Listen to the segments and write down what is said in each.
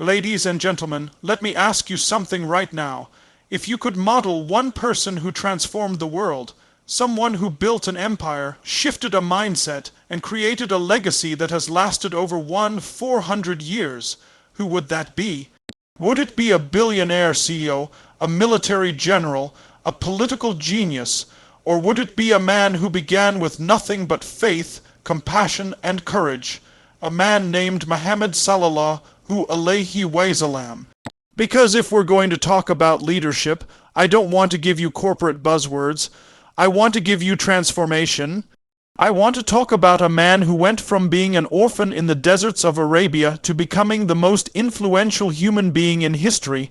Ladies and gentlemen, let me ask you something right now. If you could model one person who transformed the world, someone who built an empire, shifted a mindset, and created a legacy that has lasted over 400 years, who would that be? Would it be a billionaire CEO, a military general, a political genius, or would it be a man who began with nothing but faith, compassion, and courage, a man named Muhammad sallallahu, alaihi wasallam? Because if we're going to talk about leadership, I don't want to give you corporate buzzwords. I want to give you transformation. I want to talk about a man who went from being an orphan in the deserts of Arabia to becoming the most influential human being in history,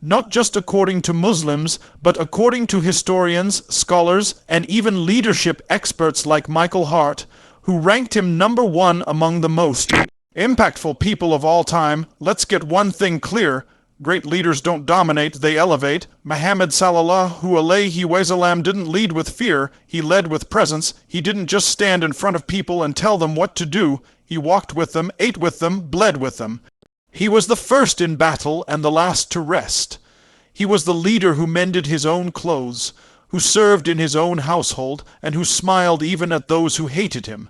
not just according to Muslims, but according to historians, scholars, and even leadership experts like Michael Hart, who ranked him #1 among the most impactful people of all time. Let's get one thing clear. Great leaders don't dominate, they elevate. Muhammad sallallahu alaihi wasallam didn't lead with fear, he led with presence. He didn't just stand in front of people and tell them what to do. He walked with them, ate with them, bled with them. He was the first in battle and the last to rest. He was the leader who mended his own clothes, who served in his own household, and who smiled even at those who hated him.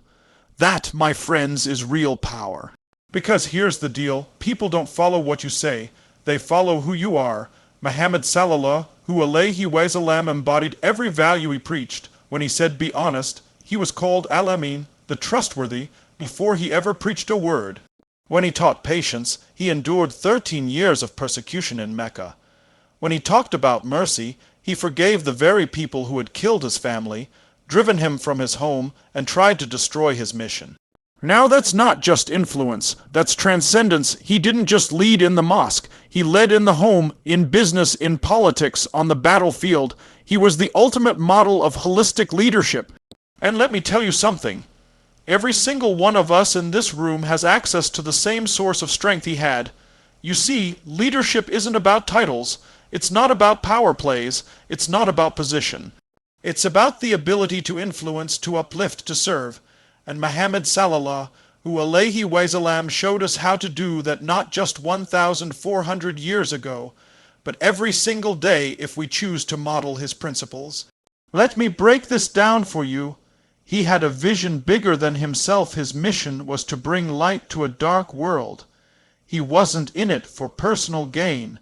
That, my friends, is real power. Because here's the deal, people don't follow what you say, they follow who you are. Muhammad sallallahu alaihi wasallam embodied every value he preached. When he said be honest, he was called al-amin, the trustworthy, before he ever preached a word. When he taught patience, he endured 13 years of persecution in Mecca. When he talked about mercy, he forgave the very people who had killed his family, driven him from his home, and tried to destroy his mission. Now that's not just influence, that's transcendence. He didn't just lead in the mosque, he led in the home, in business, in politics, on the battlefield. He was the ultimate model of holistic leadership. And let me tell you something. Every single one of us in this room has access to the same source of strength he had. You see, leadership isn't about titles, it's not about power plays, it's not about position. It's about the ability to influence, to uplift, to serve. And Muhammad sallallahu alaihi wasallam showed us how to do that not just 1,400 years ago, but every single day if we choose to model his principles. Let me break this down for you. He had a vision bigger than himself. His mission was to bring light to a dark world. He wasn't in it for personal gain,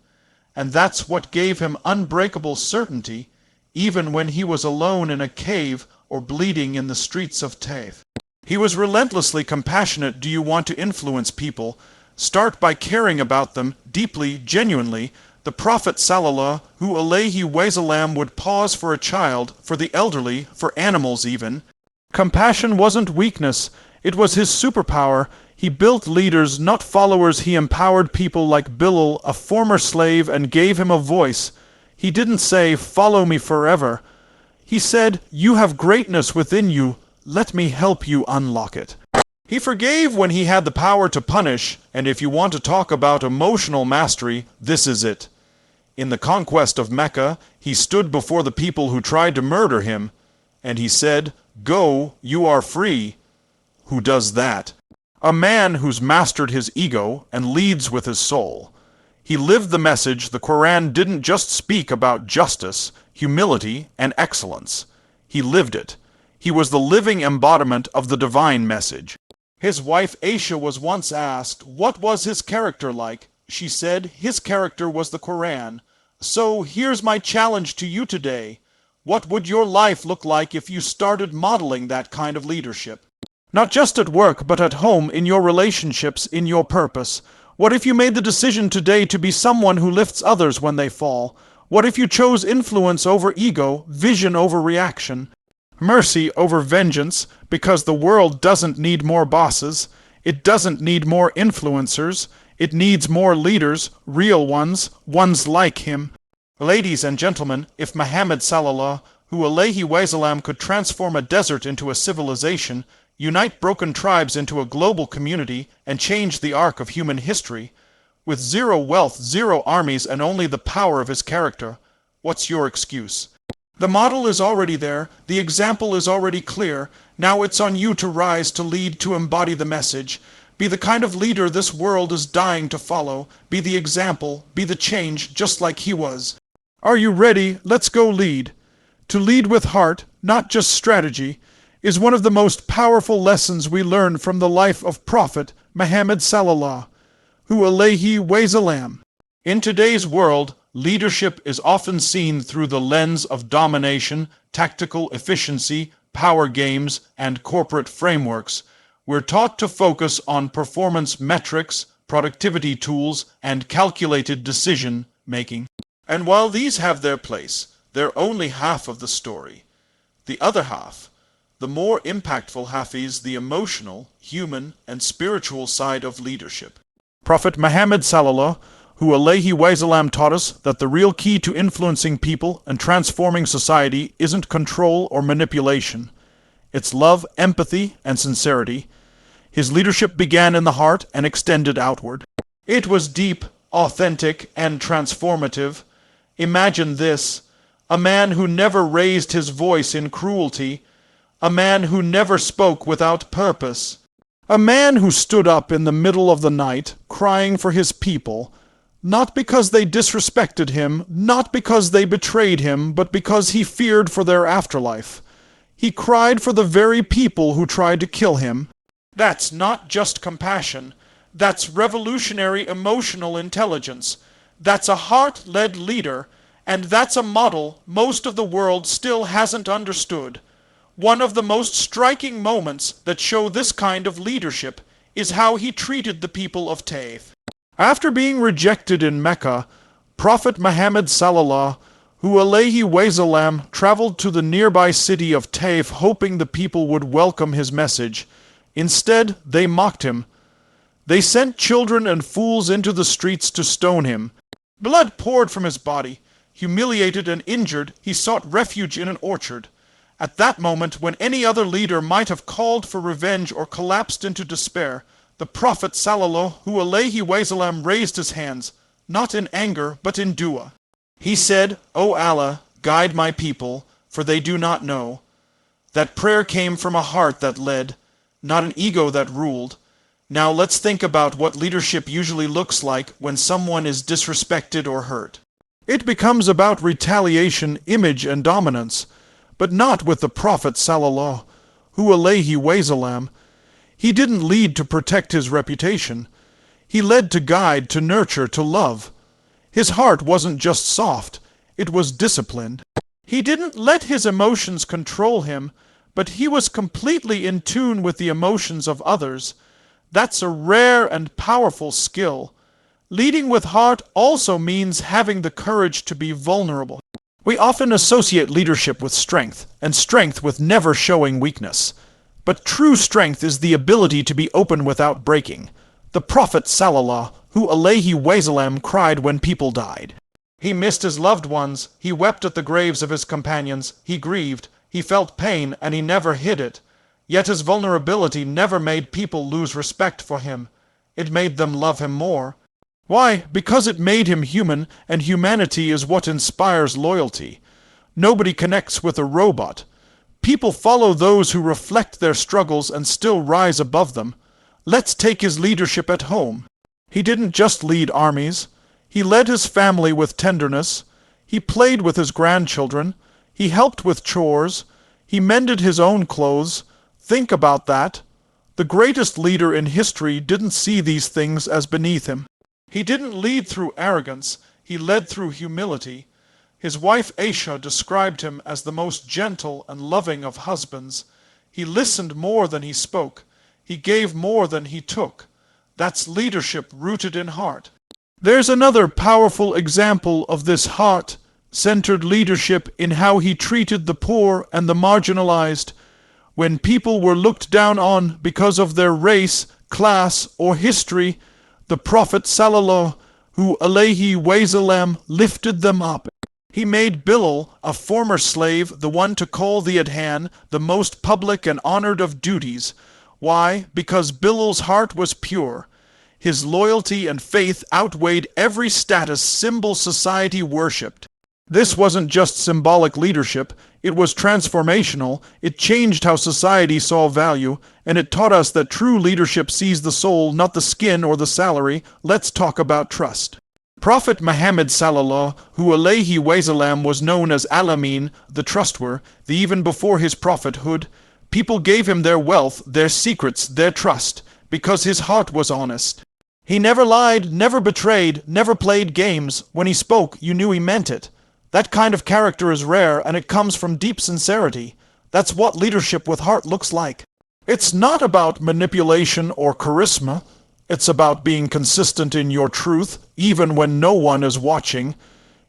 and that's what gave him unbreakable certainty, even when he was alone in a cave or bleeding in the streets of Taif. He was relentlessly compassionate. Do you want to influence people? Start by caring about them deeply, genuinely. The Prophet sallallahu alaihi wasallam would pause for a child, for the elderly, for animals even. Compassion wasn't weakness, it was his superpower. He built leaders, not followers. He empowered people like Bilal, a former slave, and gave him a voice. He didn't say, "Follow me forever." He said, "You have greatness within you. Let me help you unlock it." He forgave when he had the power to punish, and if you want to talk about emotional mastery, this is it. In the conquest of Mecca, he stood before the people who tried to murder him, and he said, "Go, you are free." Who does that? A man who's mastered his ego and leads with his soul. He lived the message. The Quran didn't just speak about justice, humility, and excellence. He lived it. He was the living embodiment of the divine message. His wife Aisha was once asked, what was his character like? She said, his character was the Quran. So here's my challenge to you today. What would your life look like if you started modeling that kind of leadership? Not just at work, but at home, in your relationships, in your purpose. What if you made the decision today to be someone who lifts others when they fall? What if you chose influence over ego, vision over reaction? Mercy over vengeance, because the world doesn't need more bosses. It doesn't need more influencers. It needs more leaders, real ones, ones like him. Ladies and gentlemen, if Muhammad sallallahu alaihi wasallam could transform a desert into a civilization, unite broken tribes into a global community, and change the arc of human history, with zero wealth, zero armies, and only the power of his character, what's your excuse? The model is already there, the example is already clear. Now it's on you to rise, to lead, to embody the message. Be the kind of leader this world is dying to follow. Be the example. Be the change, just like he was. Are you ready? Let's go lead. To lead with heart, not just strategy, is one of the most powerful lessons we learn from the life of Prophet Muhammad sallallahu, alaihi wasallam. In today's world, leadership is often seen through the lens of domination, tactical efficiency, power games, and corporate frameworks. We're taught to focus on performance metrics, productivity tools, and calculated decision-making. And while these have their place, they're only half of the story. The other half, the more impactful half, is the emotional, human, and spiritual side of leadership. Prophet Muhammad sallallahu alaihi wasallam taught us that the real key to influencing people and transforming society isn't control or manipulation. It's love, empathy, and sincerity. His leadership began in the heart and extended outward. It was deep, authentic, and transformative. Imagine this: a man who never raised his voice in cruelty, a man who never spoke without purpose, a man who stood up in the middle of the night crying for his people, not because they disrespected him, not because they betrayed him, but because he feared for their afterlife. He cried for the very people who tried to kill him. That's not just compassion. That's revolutionary emotional intelligence. That's a heart-led leader, and that's a model most of the world still hasn't understood. One of the most striking moments that show this kind of leadership is how he treated the people of Taif. After being rejected in Mecca, Prophet Muhammad sallallahu alaihi wasallam traveled to the nearby city of Taif, hoping the people would welcome his message. Instead, they mocked him. They sent children and fools into the streets to stone him. Blood poured from his body. Humiliated and injured, he sought refuge in an orchard. At that moment, when any other leader might have called for revenge or collapsed into despair, the Prophet sallallahu alaihi wasallam raised his hands, not in anger, but in dua. He said, "O Allah, guide my people, for they do not know." That prayer came from a heart that led, not an ego that ruled. Now let's think about what leadership usually looks like when someone is disrespected or hurt. It becomes about retaliation, image, and dominance, but not with the Prophet sallallahu alaihi wasallam. He didn't lead to protect his reputation. He led to guide, to nurture, to love. His heart wasn't just soft, it was disciplined. He didn't let his emotions control him, but he was completely in tune with the emotions of others. That's a rare and powerful skill. Leading with heart also means having the courage to be vulnerable. We often associate leadership with strength, and strength with never showing weakness. But true strength is the ability to be open without breaking. The Prophet sallallahu alaihi wasallam cried when people died. He missed his loved ones, he wept at the graves of his companions, he grieved, he felt pain, and he never hid it. Yet his vulnerability never made people lose respect for him. It made them love him more. Why? Because it made him human, and humanity is what inspires loyalty. Nobody connects with a robot. People follow those who reflect their struggles and still rise above them. Let's take his leadership at home. He didn't just lead armies. He led his family with tenderness. He played with his grandchildren. He helped with chores. He mended his own clothes. Think about that. The greatest leader in history didn't see these things as beneath him. He didn't lead through arrogance. He led through humility. His wife Aisha described him as the most gentle and loving of husbands. He listened more than he spoke. He gave more than he took. That's leadership rooted in heart. There's another powerful example of this heart-centered leadership in how he treated the poor and the marginalized. When people were looked down on because of their race, class, or history, the Prophet sallallahu alaihi wasallam lifted them up. He made Bilal, a former slave, the one to call the adhan, the most public and honored of duties. Why? Because Bilal's heart was pure. His loyalty and faith outweighed every status symbol society worshipped. This wasn't just symbolic leadership, It was transformational, it changed how society saw value, and it taught us that true leadership sees the soul, not the skin or the salary. Let's talk about trust. Prophet Muhammad sallallahu, alaihi wasallam, was known as al-Amin, the trustworthy, even before his prophethood. People gave him their wealth, their secrets, their trust, because his heart was honest. He never lied, never betrayed, never played games. When he spoke, you knew he meant it. That kind of character is rare, and it comes from deep sincerity. That's what leadership with heart looks like. It's not about manipulation or charisma. It's about being consistent in your truth, even when no one is watching.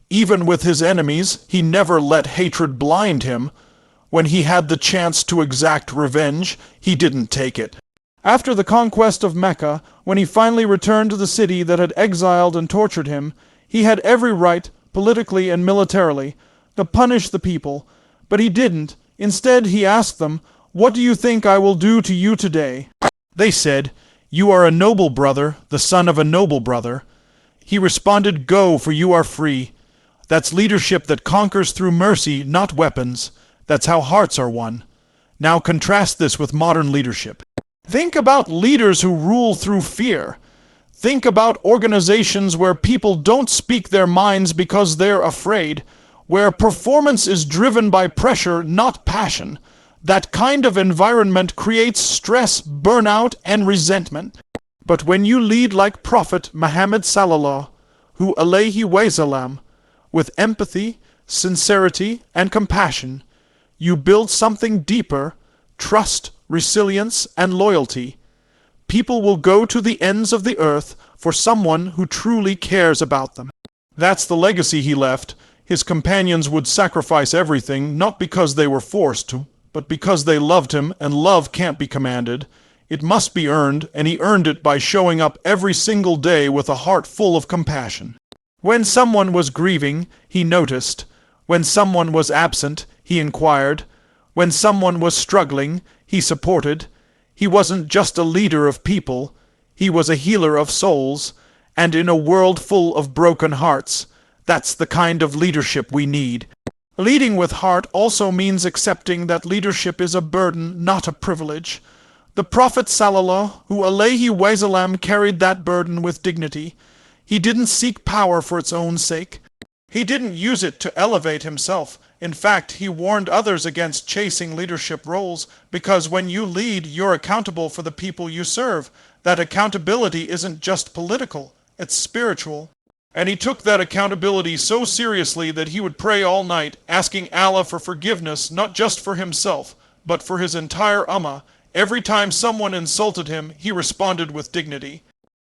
Even with his enemies, he never let hatred blind him. When he had the chance to exact revenge, he didn't take it. After the conquest of Mecca, when he finally returned to the city that had exiled and tortured him, he had every right, politically and militarily, to punish the people, but he didn't. Instead, he asked them, "What do you think I will do to you today?" They said, "You are a noble brother, the son of a noble brother." He responded, "Go, for you are free." That's leadership that conquers through mercy, not weapons. That's how hearts are won. Now contrast this with modern leadership. Think about leaders who rule through fear. Think about organizations where people don't speak their minds because they're afraid, where performance is driven by pressure, not passion. That kind of environment creates stress, burnout, and resentment. But when you lead like Prophet Muhammad sallallahu, alaihi wasallam, with empathy, sincerity, and compassion, you build something deeper: trust, resilience, and loyalty. People will go to the ends of the earth for someone who truly cares about them. That's the legacy he left. His companions would sacrifice everything, not because they were forced to, but because they loved him, and love can't be commanded. It must be earned, and he earned it by showing up every single day with a heart full of compassion. When someone was grieving, he noticed. When someone was absent, he inquired. When someone was struggling, he supported. He wasn't just a leader of people, he was a healer of souls, and in a world full of broken hearts, that's the kind of leadership we need. Leading with heart also means accepting that leadership is a burden, not a privilege. The Prophet sallallahu alaihi wasallam carried that burden with dignity. He didn't seek power for its own sake. He didn't use it to elevate himself. In fact, he warned others against chasing leadership roles, because when you lead, you're accountable for the people you serve. That accountability isn't just political, it's spiritual. And he took that accountability so seriously that he would pray all night, asking Allah for forgiveness, not just for himself, but for his entire ummah. Every time someone insulted him, he responded with dignity.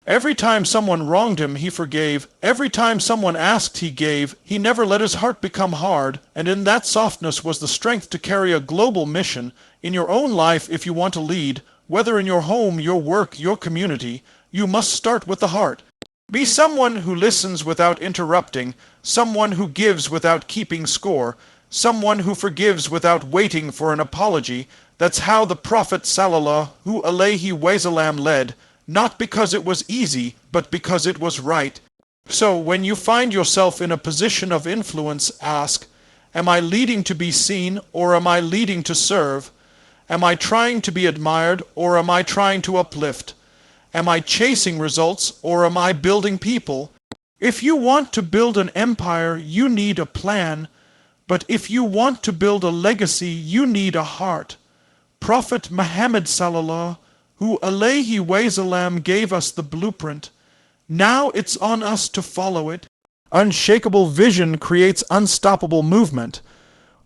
Every time someone wronged him, he forgave. Every time someone asked, he gave. He never let his heart become hard, and in that softness was the strength to carry a global mission. In your own life, if you want to lead, whether in your home, your work, your community, you must start with the heart. Be someone who listens without interrupting, someone who gives without keeping score, someone who forgives without waiting for an apology. That's how the Prophet sallallahu alaihi wasallam led. Not because it was easy, but because it was right. So, when you find yourself in a position of influence, ask, am I leading to be seen, or am I leading to serve? Am I trying to be admired, or am I trying to uplift? Am I chasing results, or am I building people? If you want to build an empire, you need a plan. But if you want to build a legacy, you need a heart. Prophet Muhammad sallallahu alaihi wasallam gave us the blueprint. Now it's on us to follow it. Unshakable vision creates unstoppable movement.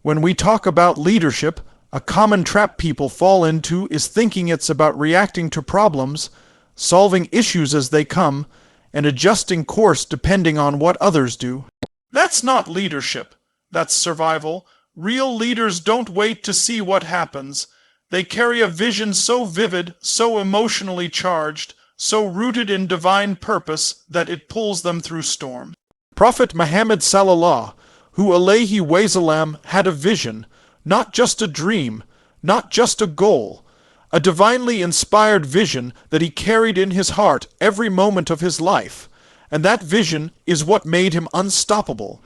When we talk about leadership, a common trap people fall into is thinking it's about reacting to problems, solving issues as they come, and adjusting course depending on what others do. That's not leadership. That's survival. Real leaders don't wait to see what happens. They carry a vision so vivid, so emotionally charged, so rooted in divine purpose that it pulls them through storm. Prophet Muhammad sallallahu alaihi wasallam had a vision, not just a dream, not just a goal, a divinely inspired vision that he carried in his heart every moment of his life, and that vision is what made him unstoppable.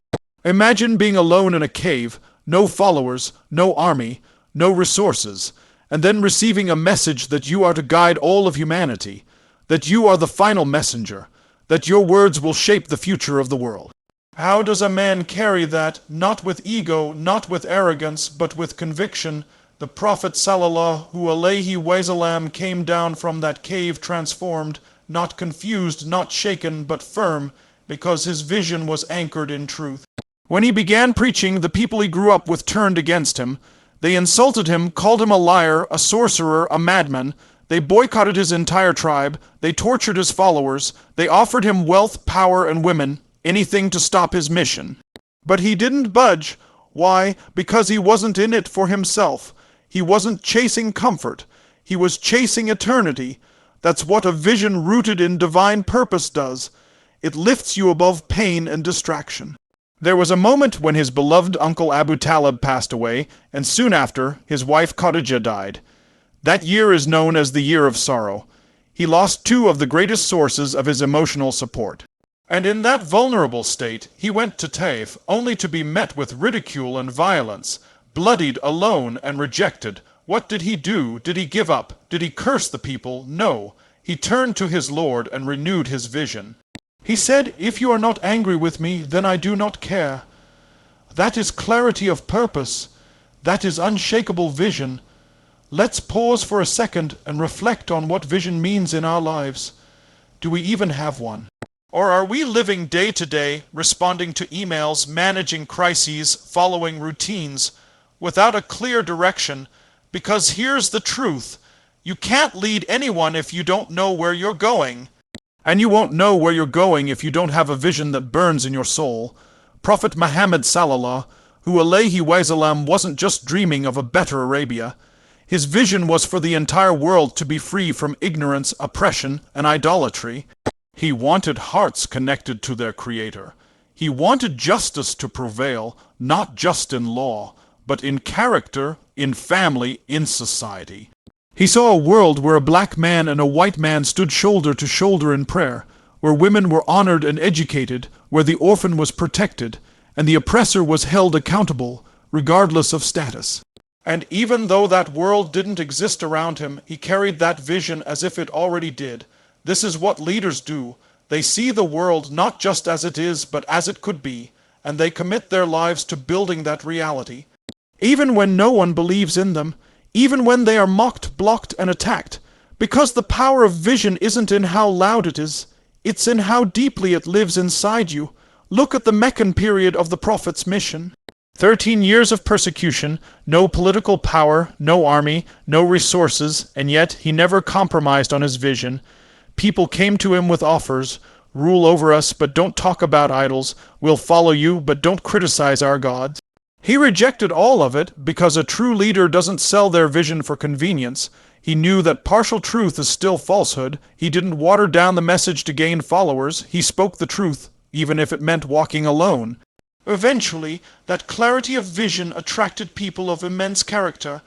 Imagine being alone in a cave, no followers, no army, no resources, and then receiving a message that you are to guide all of humanity, that you are the final messenger, that your words will shape the future of the world. How does a man carry that, not with ego, not with arrogance, but with conviction? The Prophet sallallahu, alaihi wasallam, came down from that cave transformed, not confused, not shaken, but firm, because his vision was anchored in truth. When he began preaching, the people he grew up with turned against him. They insulted him, called him a liar, a sorcerer, a madman. They boycotted his entire tribe. They tortured his followers. They offered him wealth, power, and women, anything to stop his mission. But he didn't budge. Why? Because he wasn't in it for himself. He wasn't chasing comfort. He was chasing eternity. That's what a vision rooted in divine purpose does. It lifts you above pain and distraction. There was a moment when his beloved uncle Abu Talib passed away, and soon after, his wife Khadijah died. That year is known as the Year of Sorrow. He lost two of the greatest sources of his emotional support. And in that vulnerable state, he went to Taif, only to be met with ridicule and violence, bloodied, alone, and rejected. What did he do? Did he give up? Did he curse the people? No. He turned to his Lord and renewed his vision. He said, "If you are not angry with me, then I do not care." That is clarity of purpose. That is unshakable vision. Let's pause for a second and reflect on what vision means in our lives. Do we even have one? Or are we living day to day, responding to emails, managing crises, following routines, without a clear direction? Because here's the truth. You can't lead anyone if you don't know where you're going. And you won't know where you're going if you don't have a vision that burns in your soul. Prophet Muhammad sallallahu, alaihi wasallam, wasn't just dreaming of a better Arabia. His vision was for the entire world to be free from ignorance, oppression, and idolatry. He wanted hearts connected to their Creator. He wanted justice to prevail, not just in law, but in character, in family, in society. He saw a world where a black man and a white man stood shoulder to shoulder in prayer, where women were honored and educated, where the orphan was protected, and the oppressor was held accountable, regardless of status. And even though that world didn't exist around him, he carried that vision as if it already did. This is what leaders do. They see the world not just as it is, but as it could be, and they commit their lives to building that reality. Even when no one believes in them, even when they are mocked, blocked, and attacked, because the power of vision isn't in how loud it is, it's in how deeply it lives inside you. Look at the Meccan period of the Prophet's mission. 13 years of persecution, no political power, no army, no resources, and yet he never compromised on his vision. People came to him with offers: rule over us, but don't talk about idols. We'll follow you, but don't criticize our gods. He rejected all of it because a true leader doesn't sell their vision for convenience. He knew that partial truth is still falsehood. He didn't water down the message to gain followers. He spoke the truth, even if it meant walking alone. Eventually, that clarity of vision attracted people of immense character.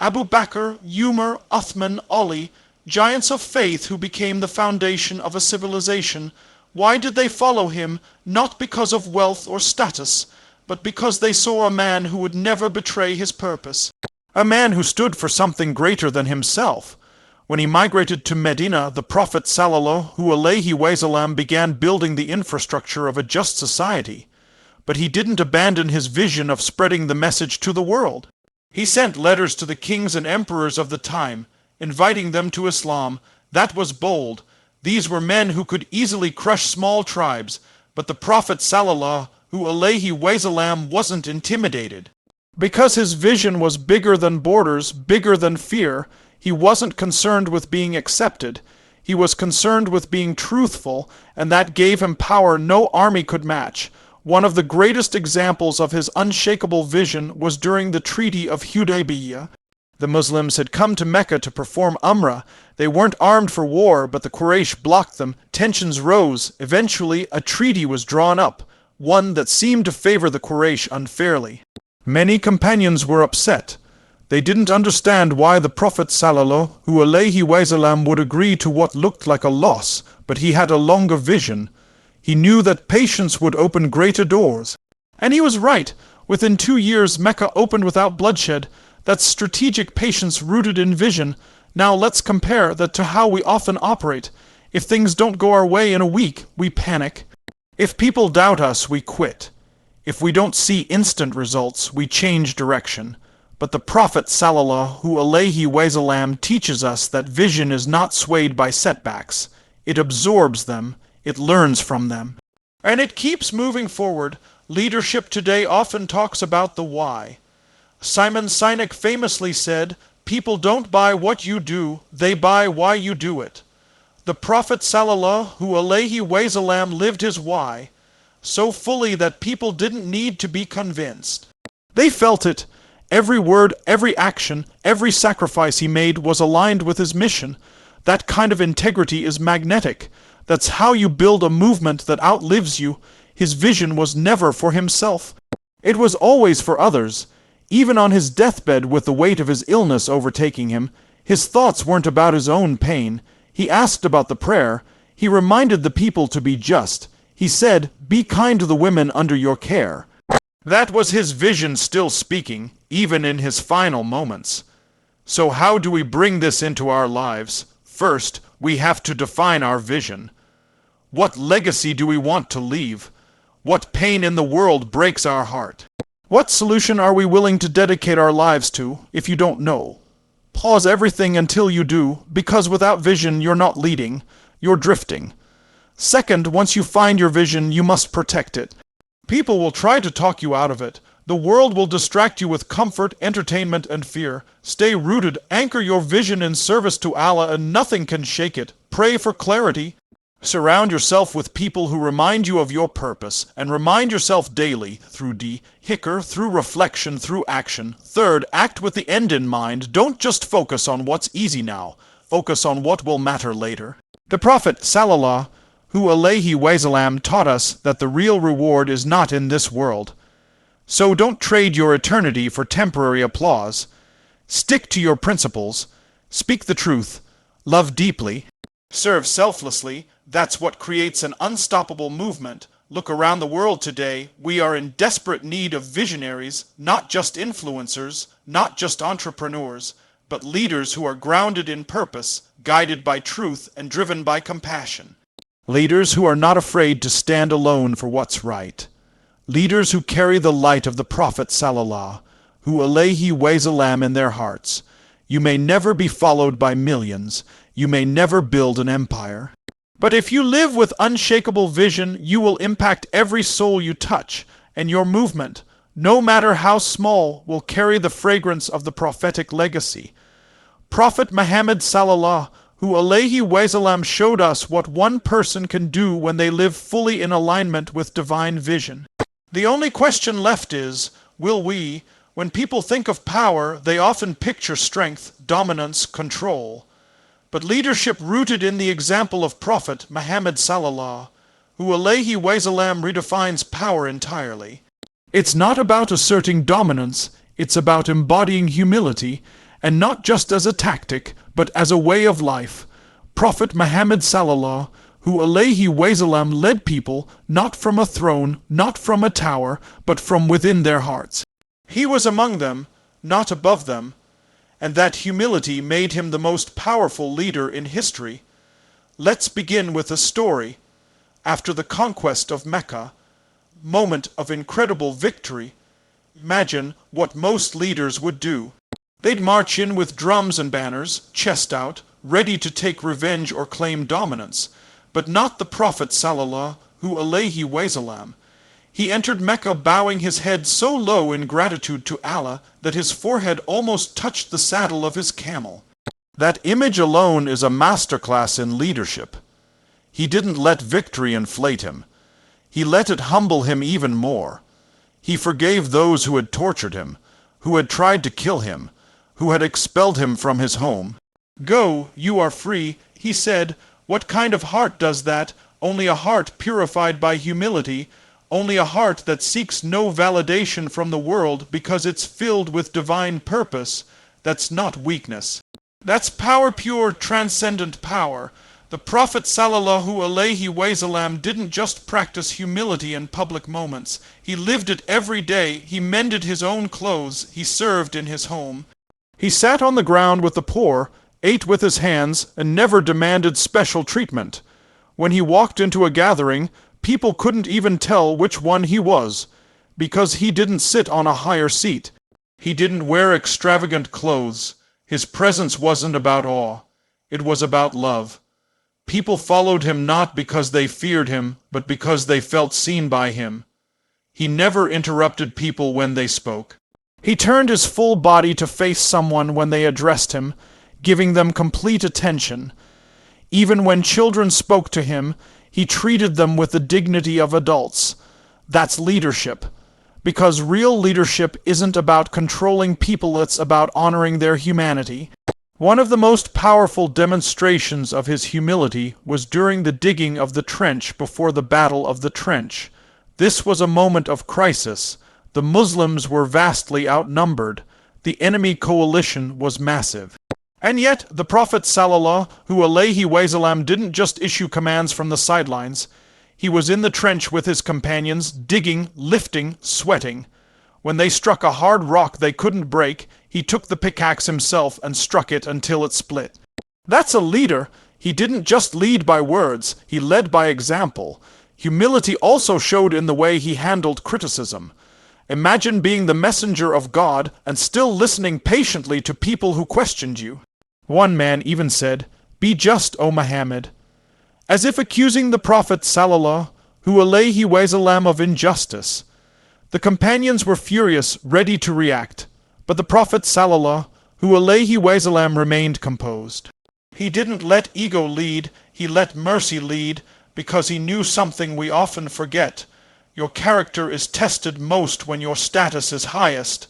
Abu Bakr, Umar, Uthman, Ali, giants of faith who became the foundation of a civilization. Why did they follow him? Not because of wealth or status, but because they saw a man who would never betray his purpose. A man who stood for something greater than himself. When he migrated to Medina, the Prophet sallallahu alaihi wasallam began building the infrastructure of a just society. But he didn't abandon his vision of spreading the message to the world. He sent letters to the kings and emperors of the time, inviting them to Islam. That was bold. These were men who could easily crush small tribes, but the Prophet sallallahu alaihi wasallam wasn't intimidated. Because his vision was bigger than borders, bigger than fear, he wasn't concerned with being accepted. He was concerned with being truthful, and that gave him power no army could match. One of the greatest examples of his unshakable vision was during the Treaty of Hudaybiyah. The Muslims had come to Mecca to perform Umrah. They weren't armed for war, but the Quraysh blocked them. Tensions rose. Eventually, a treaty was drawn up, one that seemed to favor the Quraysh unfairly. Many companions were upset. They didn't understand why the Prophet sallallahu alaihi wasallam would agree to what looked like a loss, but he had a longer vision. He knew that patience would open greater doors. And he was right. Within 2 years, Mecca opened without bloodshed. That's strategic patience rooted in vision. Now let's compare that to how we often operate. If things don't go our way in a week, we panic. If people doubt us, we quit. If we don't see instant results, we change direction. But the Prophet sallallahu, alaihi wasallam, teaches us that vision is not swayed by setbacks. It absorbs them, it learns from them, and it keeps moving forward. Leadership today often talks about the why. Simon Sinek famously said, "People don't buy what you do, they buy why you do it." The Prophet sallallahu alaihi wasallam lived his why so fully that people didn't need to be convinced. They felt it. Every word, every action, every sacrifice he made was aligned with his mission. That kind of integrity is magnetic. That's how you build a movement that outlives you. His vision was never for himself. It was always for others. Even on his deathbed, with the weight of his illness overtaking him, his thoughts weren't about his own pain. He asked about the prayer. He reminded the people to be just. He said, "Be kind to the women under your care." That was his vision still speaking, even in his final moments. So how do we bring this into our lives? First, we have to define our vision. What legacy do we want to leave? What pain in the world breaks our heart? What solution are we willing to dedicate our lives to if you don't know? Pause everything until you do, because without vision you're not leading, you're drifting. Second, once you find your vision, you must protect it. People will try to talk you out of it. The world will distract you with comfort, entertainment, and fear. Stay rooted, anchor your vision in service to Allah, and nothing can shake it. Pray for clarity. Surround yourself with people who remind you of your purpose, and remind yourself daily, through hikr, through reflection, through action. Third, act with the end in mind. Don't just focus on what's easy now. Focus on what will matter later. The Prophet sallallahu alaihi wasallam taught us that the real reward is not in this world. So don't trade your eternity for temporary applause. Stick to your principles. Speak the truth. Love deeply. Serve selflessly. That's what creates an unstoppable movement. Look around the world today. We are in desperate need of visionaries, not just influencers, not just entrepreneurs, but leaders who are grounded in purpose, guided by truth, and driven by compassion. Leaders who are not afraid to stand alone for what's right. Leaders who carry the light of the Prophet sallallahu alaihi wasallam in their hearts. You may never be followed by millions. You may never build an empire. But if you live with unshakable vision, you will impact every soul you touch, and your movement, no matter how small, will carry the fragrance of the prophetic legacy. Prophet Muhammad sallallahu alaihi wasallam showed us what one person can do when they live fully in alignment with divine vision. The only question left is, will we? When people think of power, they often picture strength, dominance, control. But leadership rooted in the example of Prophet Muhammad sallallahu alaihi wasallam redefines power entirely. It's not about asserting dominance, it's about embodying humility, and not just as a tactic, but as a way of life. Prophet Muhammad sallallahu alaihi wasallam led people not from a throne, not from a tower, but from within their hearts. He was among them, not above them, and that humility made him the most powerful leader in history. Let's begin with a story. After the conquest of Mecca, moment of incredible victory, imagine what most leaders would do. They'd march in with drums and banners, chest out, ready to take revenge or claim dominance. But not the Prophet sallallahu alaihi wasallam. He entered Mecca bowing his head so low in gratitude to Allah that his forehead almost touched the saddle of his camel. That image alone is a masterclass in leadership. He didn't let victory inflate him. He let it humble him even more. He forgave those who had tortured him, who had tried to kill him, who had expelled him from his home. "Go, you are free," he said. What kind of heart does that? Only a heart purified by humility. Only a heart that seeks no validation from the world because it's filled with divine purpose. That's not weakness. That's power, pure, transcendent power. The Prophet sallallahu alaihi wasallam didn't just practice humility in public moments. He lived it every day. He mended his own clothes. He served in his home. He sat on the ground with the poor, ate with his hands, and never demanded special treatment. When he walked into a gathering, people couldn't even tell which one he was, because he didn't sit on a higher seat. He didn't wear extravagant clothes. His presence wasn't about awe. It was about love. People followed him not because they feared him, but because they felt seen by him. He never interrupted people when they spoke. He turned his full body to face someone when they addressed him, giving them complete attention. Even when children spoke to him, he treated them with the dignity of adults. That's leadership. Because real leadership isn't about controlling people, it's about honoring their humanity. One of the most powerful demonstrations of his humility was during the digging of the trench before the Battle of the Trench. This was a moment of crisis. The Muslims were vastly outnumbered. The enemy coalition was massive. And yet, the Prophet sallallahu alaihi wasallam didn't just issue commands from the sidelines. He was in the trench with his companions, digging, lifting, sweating. When they struck a hard rock they couldn't break, he took the pickaxe himself and struck it until it split. That's a leader. He didn't just lead by words, he led by example. Humility also showed in the way he handled criticism. Imagine being the messenger of God and still listening patiently to people who questioned you. One man even said, "Be just, O Muhammad," as if accusing the Prophet sallallahu alaihi wasallam of injustice. The companions were furious, ready to react, but the Prophet sallallahu alaihi wasallam remained composed. He didn't let ego lead, he let mercy lead, because he knew something we often forget. Your character is tested most when your status is highest.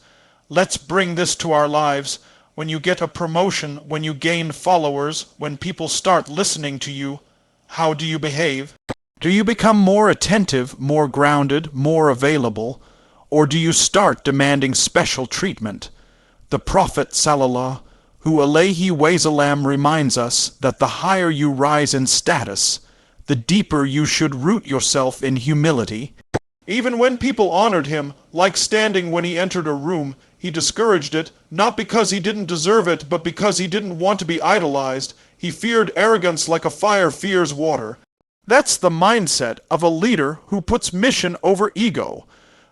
Let's bring this to our lives. When you get a promotion, when you gain followers, when people start listening to you, how do you behave? Do you become more attentive, more grounded, more available? Or do you start demanding special treatment? The Prophet sallallahu alaihi wasallam reminds us that the higher you rise in status, the deeper you should root yourself in humility. Even when people honored him, like standing when he entered a room, he discouraged it, not because he didn't deserve it, but because he didn't want to be idolized. He feared arrogance like a fire fears water. That's the mindset of a leader who puts mission over ego.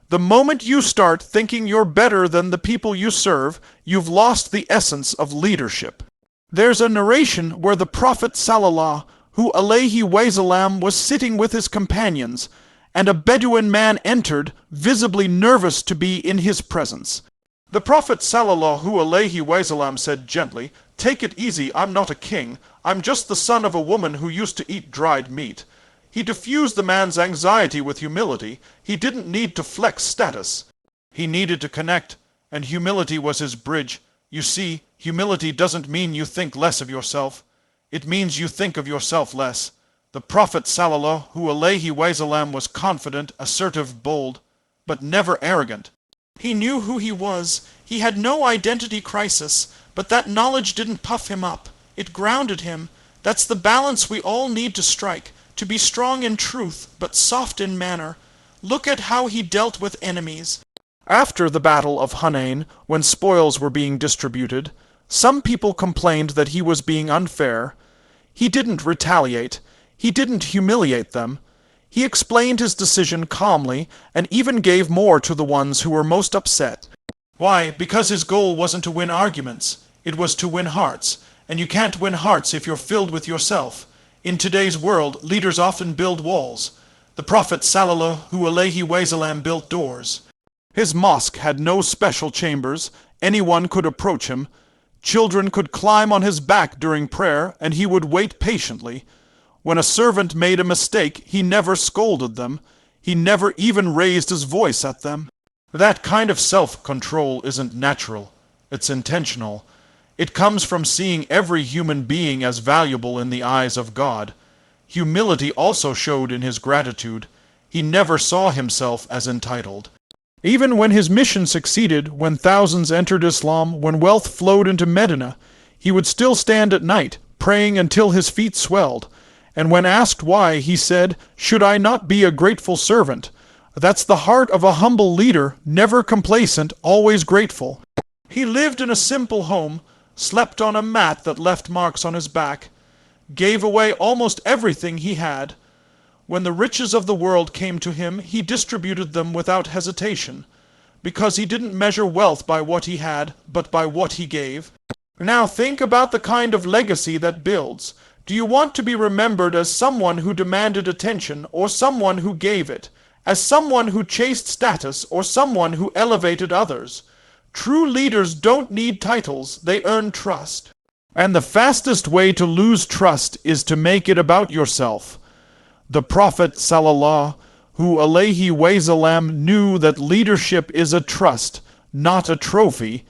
The moment you start thinking you're better than the people you serve, you've lost the essence of leadership. There's a narration where the Prophet sallallahu alaihi wasallam was sitting with his companions, and a Bedouin man entered, visibly nervous to be in his presence. The Prophet sallallahu alaihi wasallam said gently, "Take it easy, I'm not a king. I'm just the son of a woman who used to eat dried meat." He diffused the man's anxiety with humility. He didn't need to flex status. He needed to connect, and humility was his bridge. You see, humility doesn't mean you think less of yourself. It means you think of yourself less. The Prophet sallallahu alaihi wasallam was confident, assertive, bold, but never arrogant. He knew who he was. He had no identity crisis, but that knowledge didn't puff him up. It grounded him. That's the balance we all need to strike, to be strong in truth, but soft in manner. Look at how he dealt with enemies. After the Battle of Hunain, when spoils were being distributed, some people complained that he was being unfair. He didn't retaliate. He didn't humiliate them. He explained his decision calmly and even gave more to the ones who were most upset. Why? Because his goal wasn't to win arguments. It was to win hearts. And you can't win hearts if you're filled with yourself. In today's world, leaders often build walls. The Prophet sallallahu alaihi wasallam built doors. His mosque had no special chambers. Anyone could approach him. Children could climb on his back during prayer, and he would wait patiently. When a servant made a mistake, he never scolded them. He never even raised his voice at them. That kind of self-control isn't natural. It's intentional. It comes from seeing every human being as valuable in the eyes of God. Humility also showed in his gratitude. He never saw himself as entitled. Even when his mission succeeded, when thousands entered Islam, when wealth flowed into Medina, he would still stand at night, praying until his feet swelled. And when asked why, he said, "Should I not be a grateful servant?" That's the heart of a humble leader, never complacent, always grateful. He lived in a simple home, slept on a mat that left marks on his back, gave away almost everything he had. When the riches of the world came to him, he distributed them without hesitation, because he didn't measure wealth by what he had, but by what he gave. Now think about the kind of legacy that builds. Do you want to be remembered as someone who demanded attention, or someone who gave it? As someone who chased status, or someone who elevated others? True leaders don't need titles, they earn trust. And the fastest way to lose trust is to make it about yourself. The Prophet sallallahu, alaihi wasallam, knew that leadership is a trust, not a trophy,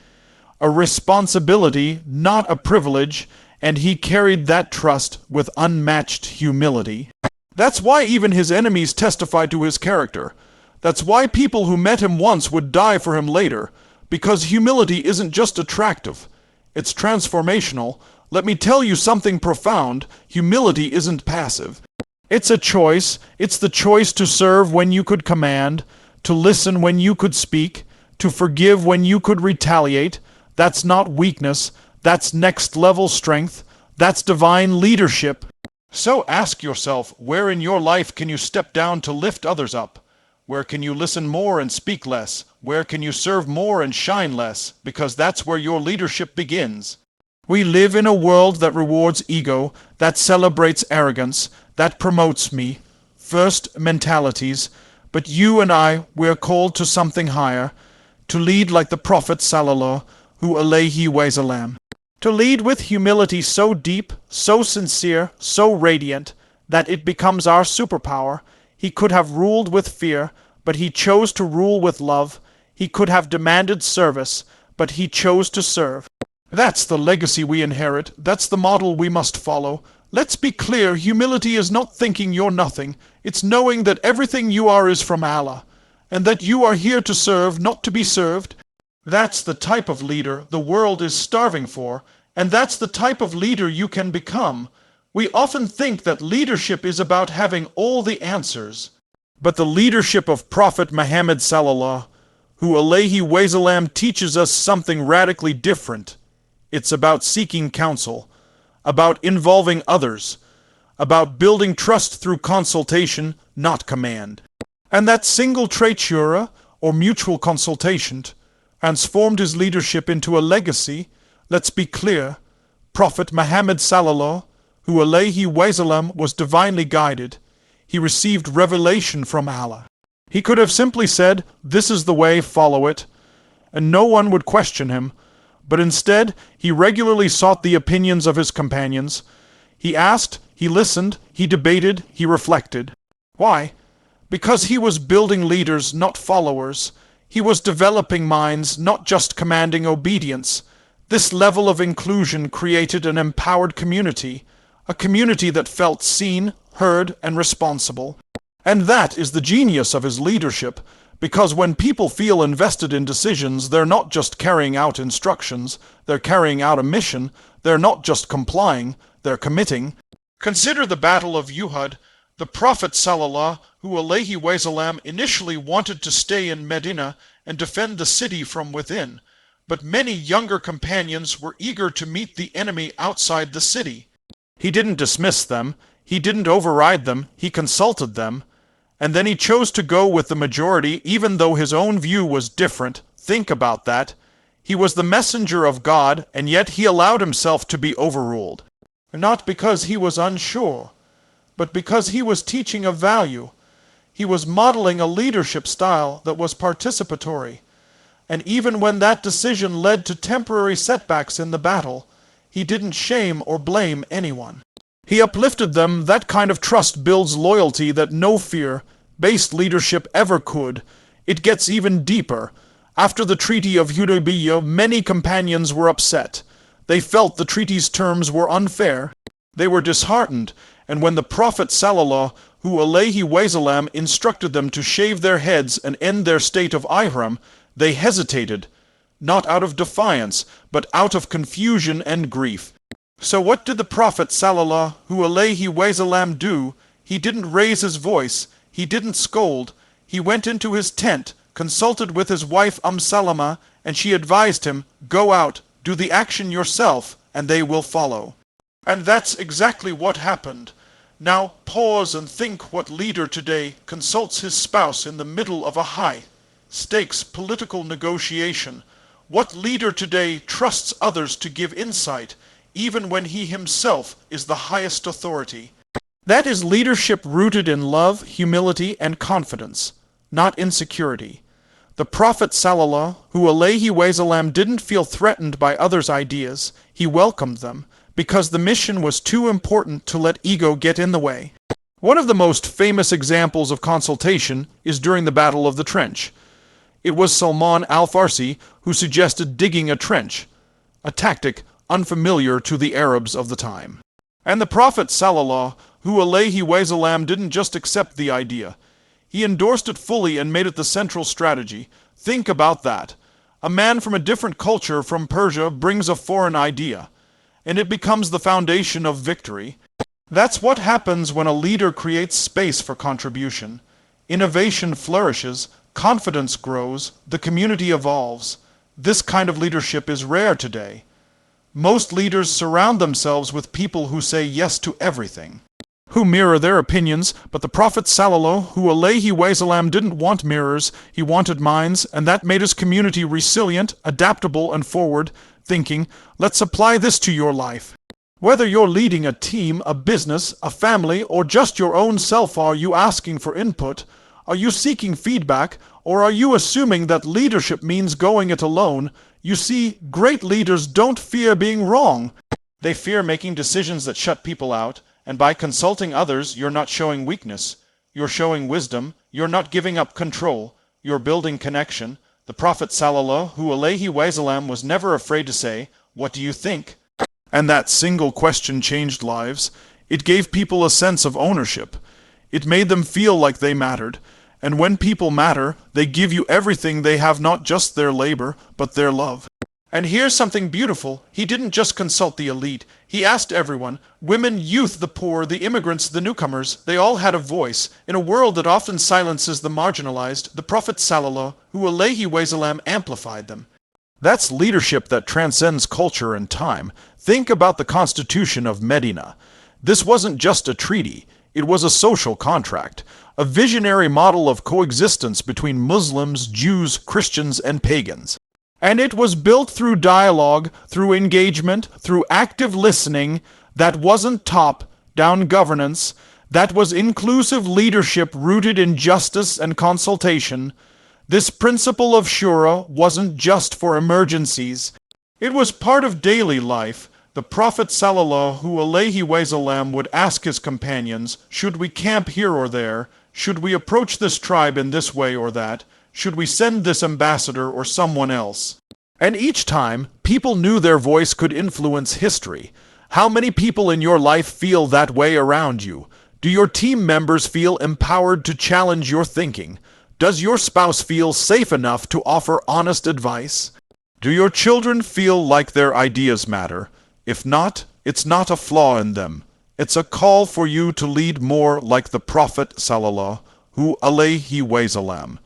a responsibility, not a privilege, and he carried that trust with unmatched humility. That's why even his enemies testified to his character. That's why people who met him once would die for him later, because humility isn't just attractive, it's transformational. Let me tell you something profound: humility isn't passive. It's a choice. It's the choice to serve when you could command, to listen when you could speak, to forgive when you could retaliate. That's not weakness. That's next-level strength. That's divine leadership. So ask yourself, where in your life can you step down to lift others up? Where can you listen more and speak less? Where can you serve more and shine less? Because that's where your leadership begins. We live in a world that rewards ego, that celebrates arrogance, that promotes me first mentalities. But you and I, we're called to something higher, to lead like the Prophet sallallahu, alaihi wasallam. To lead with humility so deep, so sincere, so radiant, that it becomes our superpower. He could have ruled with fear, but he chose to rule with love. He could have demanded service, but he chose to serve. That's the legacy we inherit. That's the model we must follow. Let's be clear, humility is not thinking you're nothing. It's knowing that everything you are is from Allah, and that you are here to serve, not to be served. That's the type of leader the world is starving for, and that's the type of leader you can become. We often think that leadership is about having all the answers. But the leadership of Prophet Muhammad sallallahu, alaihi wasallam, teaches us something radically different. It's about seeking counsel, about involving others, about building trust through consultation, not command. And that single trait, shura, or mutual consultation, transformed his leadership into a legacy. Let's be clear, Prophet Muhammad sallallahu, alaihi wasallam, was divinely guided. He received revelation from Allah. He could have simply said, "This is the way, follow it," and no one would question him. But instead, he regularly sought the opinions of his companions. He asked, he listened, he debated, he reflected. Why? Because he was building leaders, not followers. He was developing minds, not just commanding obedience. This level of inclusion created an empowered community, a community that felt seen, heard, and responsible. And that is the genius of his leadership, because when people feel invested in decisions, they're not just carrying out instructions, they're carrying out a mission, they're not just complying, they're committing. Consider the Battle of Uhud. The Prophet sallallahu alaihi wasallam initially wanted to stay in Medina and defend the city from within, but many younger companions were eager to meet the enemy outside the city. He didn't dismiss them, he didn't override them, he consulted them, and then he chose to go with the majority even though his own view was different. Think about that. He was the messenger of God, and yet he allowed himself to be overruled. Not because he was unsure, but because he was teaching a value. He was modeling a leadership style that was participatory. And even when that decision led to temporary setbacks in the battle, he didn't shame or blame anyone. He uplifted them. That kind of trust builds loyalty that no fear-based leadership ever could. It gets even deeper. After the Treaty of Hudaybiyah, many companions were upset. They felt the treaty's terms were unfair. They were disheartened, and when the Prophet sallallahu alaihi wasallam instructed them to shave their heads and end their state of ihram, they hesitated, not out of defiance, but out of confusion and grief. So what did the Prophet sallallahu alaihi wasallam do? He didn't raise his voice, he didn't scold, he went into his tent, consulted with his wife Salama, and she advised him, go out, do the action yourself, and they will follow. And that's exactly what happened. Now pause and think what leader today consults his spouse in the middle of a high-stakes political negotiation. What leader today trusts others to give insight, even when he himself is the highest authority? That is leadership rooted in love, humility, and confidence, not insecurity. The Prophet sallallahu alaihi wasallam didn't feel threatened by others' ideas. He welcomed them, because the mission was too important to let ego get in the way. One of the most famous examples of consultation is during the Battle of the Trench. It was Salman al-Farsi who suggested digging a trench, a tactic unfamiliar to the Arabs of the time. And the Prophet sallallahu alaihi wasallam didn't just accept the idea. He endorsed it fully and made it the central strategy. Think about that. A man from a different culture from Persia brings a foreign idea, and it becomes the foundation of victory. That's what happens when a leader creates space for contribution. Innovation flourishes, confidence grows, the community evolves. This kind of leadership is rare today. Most leaders surround themselves with people who say yes to everything, who mirror their opinions, but the Prophet sallallahu alaihi wasallam didn't want mirrors, he wanted minds, and that made his community resilient, adaptable, and forward-thinking. Let's apply this to your life. Whether you're leading a team, a business, a family, or just your own self, are you asking for input? Are you seeking feedback? Or are you assuming that leadership means going it alone? You see, great leaders don't fear being wrong. They fear making decisions that shut people out, and by consulting others, you're not showing weakness. You're showing wisdom. You're not giving up control. You're building connection. The Prophet sallallahu alaihi wasallam was never afraid to say, "What do you think?" And that single question changed lives. It gave people a sense of ownership. It made them feel like they mattered. And when people matter, they give you everything they have, not just their labor, but their love. And here's something beautiful. He didn't just consult the elite. He asked everyone, women, youth, the poor, the immigrants, the newcomers. They all had a voice. In a world that often silences the marginalized, the Prophet sallallahu alaihi wasallam amplified them. That's leadership that transcends culture and time. Think about the Constitution of Medina. This wasn't just a treaty. It was a social contract, a visionary model of coexistence between Muslims, Jews, Christians, and pagans. And it was built through dialogue, through engagement, through active listening. That wasn't top-down governance. That was inclusive leadership rooted in justice and consultation. This principle of shura wasn't just for emergencies. It was part of daily life. The Prophet sallallahu alaihi wasallam would ask his companions, should we camp here or there? Should we approach this tribe in this way or that? Should we send this ambassador or someone else? And each time, people knew their voice could influence history. How many people in your life feel that way around you? Do your team members feel empowered to challenge your thinking? Does your spouse feel safe enough to offer honest advice? Do your children feel like their ideas matter? If not, it's not a flaw in them. It's a call for you to lead more like the Prophet sallallahu alaihi wasallam.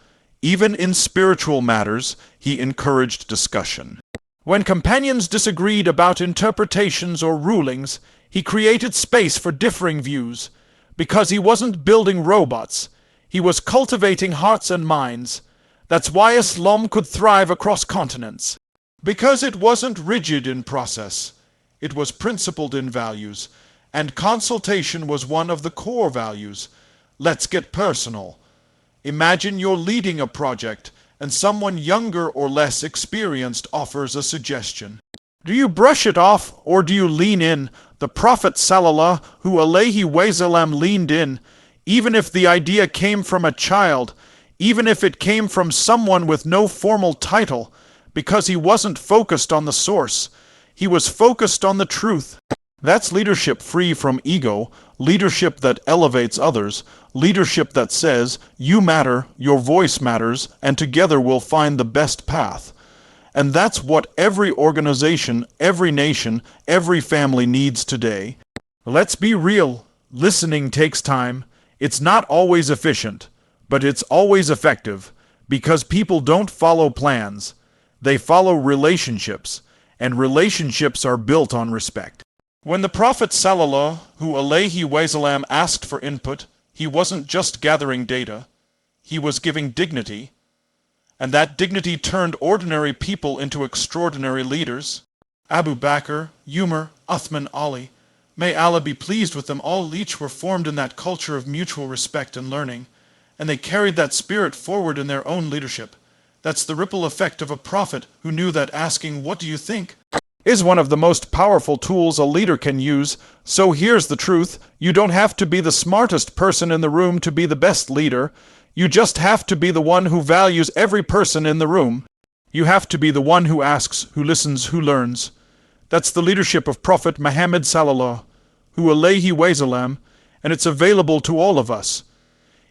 Even in spiritual matters, he encouraged discussion. When companions disagreed about interpretations or rulings, he created space for differing views. Because he wasn't building robots, he was cultivating hearts and minds. That's why Islam could thrive across continents. Because it wasn't rigid in process. It was principled in values, and consultation was one of the core values. Let's get personal. Imagine you're leading a project, and someone younger or less experienced offers a suggestion. Do you brush it off, or do you lean in? The Prophet sallallahu alaihi wasallam leaned in, even if the idea came from a child, even if it came from someone with no formal title, because he wasn't focused on the source. He was focused on the truth. That's leadership free from ego, leadership that elevates others, leadership that says, you matter, your voice matters, and together we'll find the best path. And that's what every organization, every nation, every family needs today. Let's be real. Listening takes time. It's not always efficient, but it's always effective, because people don't follow plans. They follow relationships, and relationships are built on respect. When the Prophet sallallahu, alaihi wasallam, asked for input, he wasn't just gathering data. He was giving dignity. And that dignity turned ordinary people into extraordinary leaders. Abu Bakr, Umar, Uthman, Ali, may Allah be pleased with them all, each were formed in that culture of mutual respect and learning, and they carried that spirit forward in their own leadership. That's the ripple effect of a prophet who knew that asking, "What do you think?" is one of the most powerful tools a leader can use. So here's the truth. You don't have to be the smartest person in the room to be the best leader. You just have to be the one who values every person in the room. You have to be the one who asks, who listens, who learns. That's the leadership of Prophet Muhammad sallallahu alaihi wasallam, and it's available to all of us.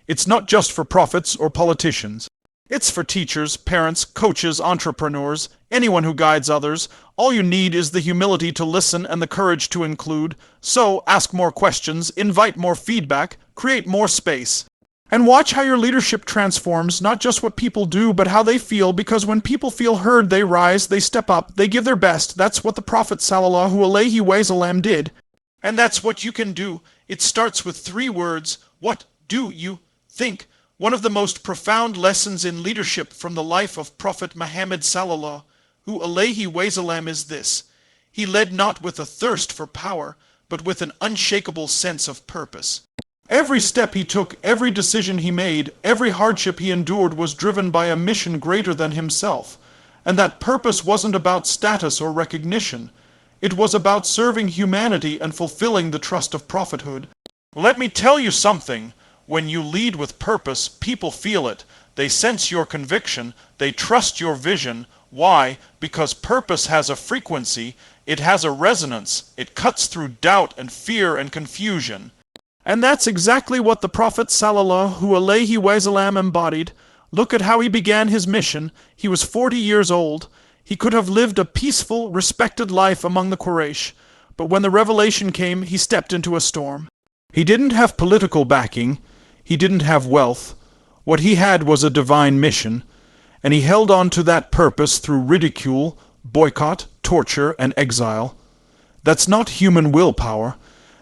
It's not just for prophets or politicians. It's for teachers, parents, coaches, entrepreneurs, anyone who guides others. All you need is the humility to listen and the courage to include. So ask more questions, invite more feedback, create more space. And watch how your leadership transforms not just what people do, but how they feel, because when people feel heard, they rise, they step up, they give their best. That's what the Prophet sallallahu alaihi wasallam did. And that's what you can do. It starts with 3 words. What do you think? One of the most profound lessons in leadership from the life of Prophet Muhammad sallallahu alaihi wasallam is this. He led not with a thirst for power, but with an unshakable sense of purpose. Every step he took, every decision he made, every hardship he endured was driven by a mission greater than himself. And that purpose wasn't about status or recognition. It was about serving humanity and fulfilling the trust of prophethood. Let me tell you something. When you lead with purpose, people feel it. They sense your conviction. They trust your vision. Why? Because purpose has a frequency. It has a resonance. It cuts through doubt and fear and confusion. And that's exactly what the Prophet sallallahu alaihi wasallam embodied. Look at how he began his mission. He was 40 years old. He could have lived a peaceful, respected life among the Quraysh. But when the revelation came, he stepped into a storm. He didn't have political backing. He didn't have wealth. What he had was a divine mission. And he held on to that purpose through ridicule, boycott, torture, and exile. That's not human willpower.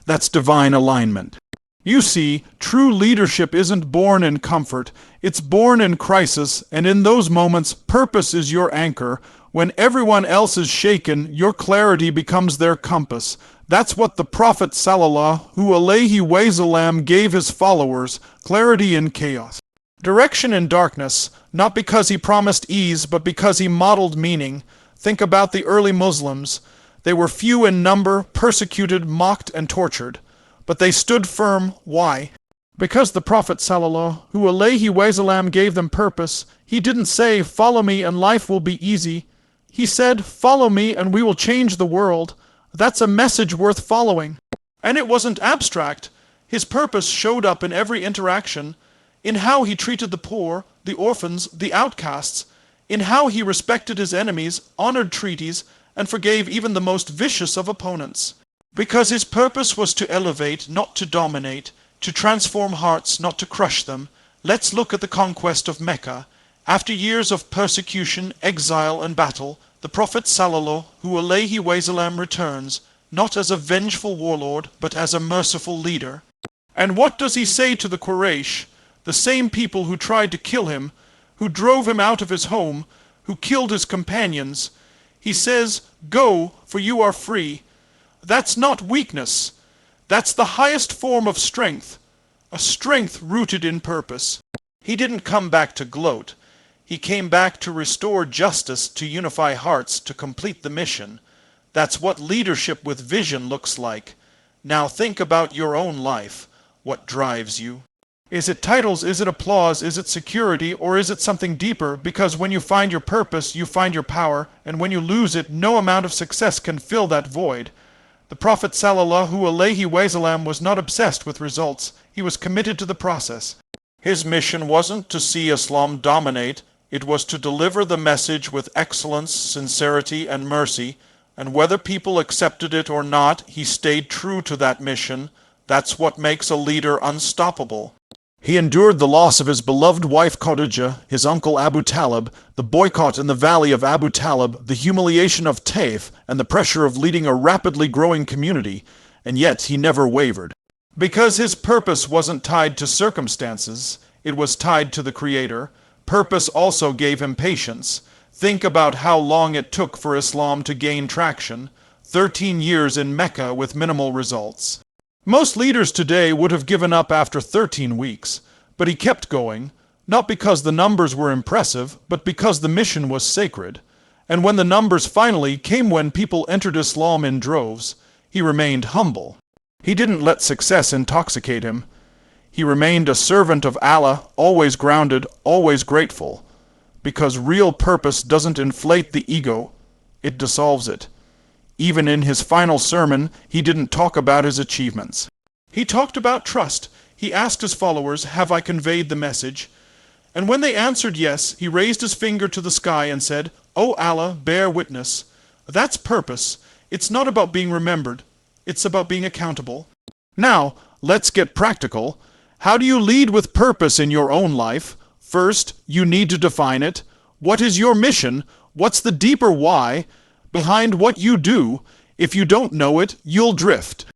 That's divine alignment. You see, true leadership isn't born in comfort. It's born in crisis, and in those moments, purpose is your anchor. When everyone else is shaken, your clarity becomes their compass. That's what the Prophet sallallahu alaihi wasallam gave his followers, clarity in chaos. Direction in darkness, not because he promised ease, but because he modeled meaning. Think about the early Muslims. They were few in number, persecuted, mocked, and tortured. But they stood firm. Why? Because the Prophet sallallahu alaihi wasallam gave them purpose. He didn't say, "Follow me and life will be easy." He said, "Follow me and we will change the world." That's a message worth following. And it wasn't abstract. His purpose showed up in every interaction, in how he treated the poor, the orphans, the outcasts, in how he respected his enemies, honored treaties, and forgave even the most vicious of opponents. Because his purpose was to elevate, not to dominate, to transform hearts, not to crush them. Let's look at the conquest of Mecca. After years of persecution, exile, and battle, the Prophet sallallahu alaihi wasallam returns, not as a vengeful warlord, but as a merciful leader. And what does he say to the Quraysh, the same people who tried to kill him, who drove him out of his home, who killed his companions? He says, "Go, for you are free." That's not weakness. That's the highest form of strength, a strength rooted in purpose. He didn't come back to gloat. He came back to restore justice, to unify hearts, to complete the mission. That's what leadership with vision looks like. Now think about your own life. What drives you? Is it titles? Is it applause? Is it security? Or is it something deeper? Because when you find your purpose, you find your power. And when you lose it, no amount of success can fill that void. The Prophet sallallahu alaihi wasallam was not obsessed with results. He was committed to the process. His mission wasn't to see Islam dominate. It was to deliver the message with excellence, sincerity, and mercy, and whether people accepted it or not, he stayed true to that mission. That's what makes a leader unstoppable. He endured the loss of his beloved wife Khadijah, his uncle Abu Talib, the boycott in the valley of Abu Talib, the humiliation of Taif, and the pressure of leading a rapidly growing community, and yet he never wavered. Because his purpose wasn't tied to circumstances, it was tied to the Creator. Purpose also gave him patience. Think about how long it took for Islam to gain traction. 13 years in Mecca with minimal results. Most leaders today would have given up after 13 weeks, but he kept going, not because the numbers were impressive, but because the mission was sacred. And when the numbers finally came, when people entered Islam in droves, he remained humble. He didn't let success intoxicate him. He remained a servant of Allah, always grounded, always grateful. Because real purpose doesn't inflate the ego, it dissolves it. Even in his final sermon, he didn't talk about his achievements. He talked about trust. He asked his followers, "Have I conveyed the message?" And when they answered yes, he raised his finger to the sky and said, "O Allah, bear witness." That's purpose. It's not about being remembered. It's about being accountable. Now, let's get practical. How do you lead with purpose in your own life? First, you need to define it. What is your mission? What's the deeper why behind what you do? If you don't know it, you'll drift.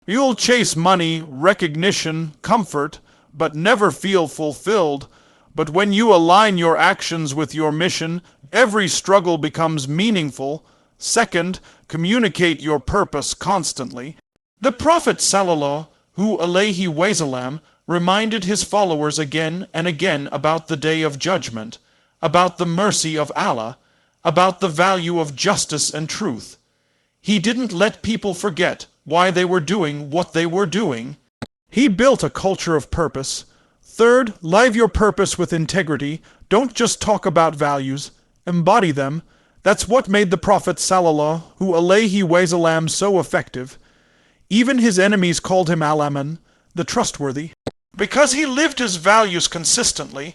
You'll chase money, recognition, comfort, but never feel fulfilled. But when you align your actions with your mission, every struggle becomes meaningful. Second, communicate your purpose constantly. The Prophet sallallahu, alaihi wasallam, reminded his followers again and again about the Day of Judgment, about the mercy of Allah, about the value of justice and truth. He didn't let people forget why they were doing what they were doing. He built a culture of purpose. Third, live your purpose with integrity. Don't just talk about values, embody them. That's what made the Prophet sallallahu alaihi wasallam so effective. Even his enemies called him al-aman, the trustworthy. Because he lived his values consistently.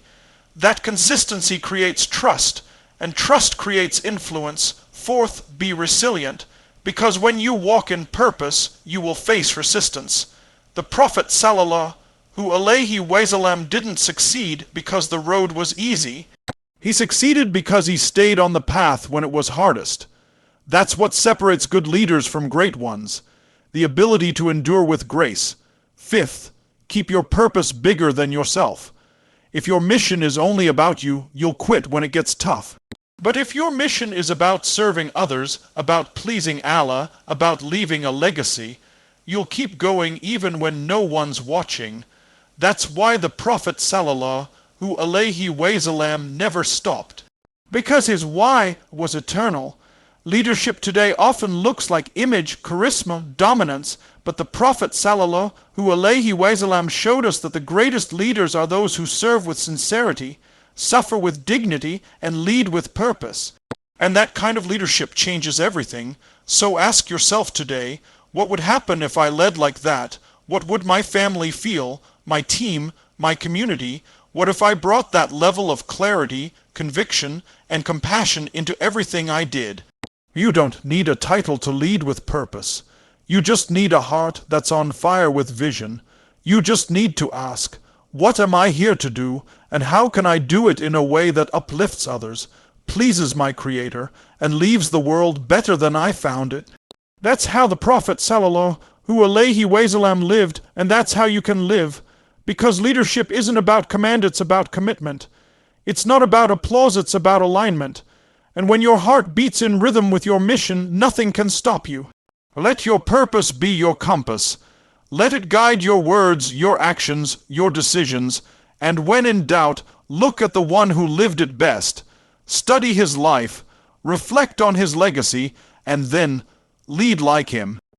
That consistency creates trust, and trust creates influence. Fourth, be resilient, because when you walk in purpose, you will face resistance. The Prophet sallallahu alaihi wasallam didn't succeed because the road was easy. He succeeded because he stayed on the path when it was hardest. That's what separates good leaders from great ones, the ability to endure with grace. Fifth, keep your purpose bigger than yourself. If your mission is only about you, you'll quit when it gets tough. But if your mission is about serving others, about pleasing Allah, about leaving a legacy, you'll keep going even when no one's watching. That's why the Prophet sallallahu alaihi wasallam never stopped. Because his why was eternal. Leadership today often looks like image, charisma, dominance, but the Prophet sallallahu alaihi wasallam showed us that the greatest leaders are those who serve with sincerity, suffer with dignity, and lead with purpose. And that kind of leadership changes everything. So ask yourself today, what would happen if I led like that? What would my family feel, my team, my community? What if I brought that level of clarity, conviction, and compassion into everything I did? You don't need a title to lead with purpose. You just need a heart that's on fire with vision. You just need to ask, what am I here to do, and how can I do it in a way that uplifts others, pleases my Creator, and leaves the world better than I found it? That's how the Prophet sallallahu alaihi wasallam lived, and that's how you can live. Because leadership isn't about command, it's about commitment. It's not about applause, it's about alignment. And when your heart beats in rhythm with your mission, nothing can stop you. Let your purpose be your compass. Let it guide your words, your actions, your decisions. And when in doubt, look at the one who lived it best. Study his life, reflect on his legacy, and then lead like him.